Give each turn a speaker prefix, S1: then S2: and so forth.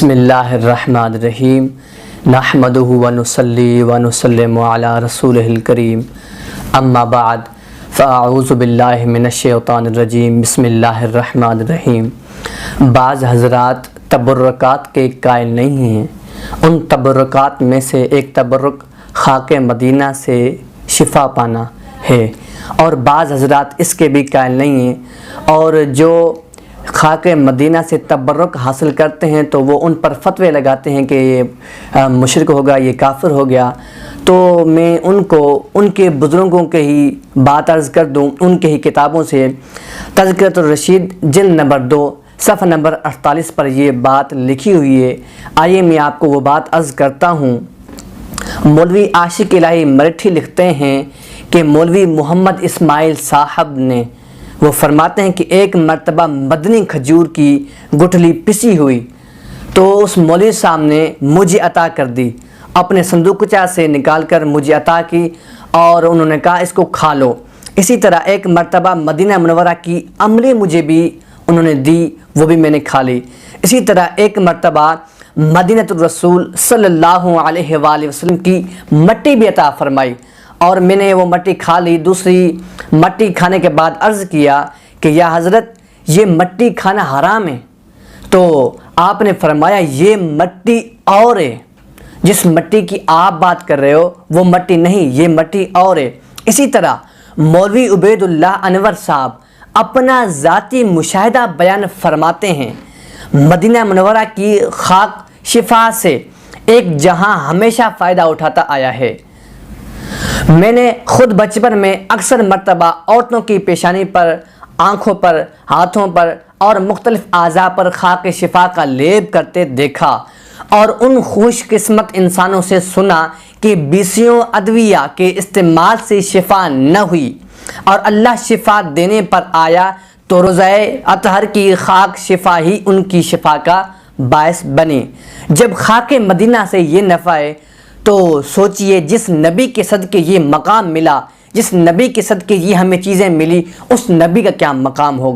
S1: بسم اللہ الرحمن الرحیم نحمدہ ونصلی ونسلم علی رسولہ الکریم اما بعد فاعوذ باللہ من الشیطان الرجیم بسم اللہ الرحمن الرحیم۔ بعض حضرات تبرکات کے قائل نہیں ہیں۔ ان تبرکات میں سے ایک تبرک خاک مدینہ سے شفا پانا ہے، اور بعض حضرات اس کے بھی قائل نہیں ہیں، اور جو خاک مدینہ سے تبرک حاصل کرتے ہیں تو وہ ان پر فتوے لگاتے ہیں کہ یہ مشرک ہوگا، یہ کافر ہو گیا۔ تو میں ان کو ان کے بزرگوں کے ہی بات عرض کر دوں، ان کے ہی کتابوں سے تذکرۃ الرشید جلد نمبر 2 صفحہ نمبر 48 پر یہ بات لکھی ہوئی ہے۔ آئیے میں آپ کو وہ بات عرض کرتا ہوں۔ مولوی عاشق الہی مرٹھی لکھتے ہیں کہ مولوی محمد اسماعیل صاحب نے وہ فرماتے ہیں کہ ایک مرتبہ مدنی کھجور کی گٹھلی پسی ہوئی تو اس مولوی صاحب نے مجھے عطا کر دی، اپنے صندوقچہ سے نکال کر مجھے عطا کی، اور انہوں نے کہا اس کو کھا لو۔ اسی طرح ایک مرتبہ مدینہ منورہ کی عملی مجھے بھی انہوں نے دی، وہ بھی میں نے کھا لی۔ اسی طرح ایک مرتبہ مدینۃ الرسول صلی اللہ علیہ وآلہ وسلم کی مٹی بھی عطا فرمائی، اور میں نے وہ مٹی کھا لی۔ دوسری مٹی کھانے کے بعد عرض کیا کہ یا حضرت یہ مٹی کھانا حرام ہے، تو آپ نے فرمایا یہ مٹی اور ہے، جس مٹی کی آپ بات کر رہے ہو وہ مٹی نہیں، یہ مٹی اور ہے۔ اسی طرح مولوی عبید اللہ انور صاحب اپنا ذاتی مشاہدہ بیان فرماتے ہیں، مدینہ منورہ کی خاک شفا سے ایک جہاں ہمیشہ فائدہ اٹھاتا آیا ہے۔ میں نے خود بچپن میں اکثر مرتبہ عورتوں کی پیشانی پر، آنکھوں پر، ہاتھوں پر اور مختلف اعضاء پر خاک شفا کا لیپ کرتے دیکھا، اور ان خوش قسمت انسانوں سے سنا کہ بیسیوں ادویہ کے استعمال سے شفا نہ ہوئی، اور اللہ شفا دینے پر آیا تو روضہ اطہر کی خاک شفا ہی ان کی شفا کا باعث بنی۔ جب خاک مدینہ سے یہ نفع ہے تو سوچئے جس نبی کے صدقے یہ مقام ملا، جس نبی کے صدقے یہ ہمیں چیزیں ملی، اس نبی کا کیا مقام ہوگا۔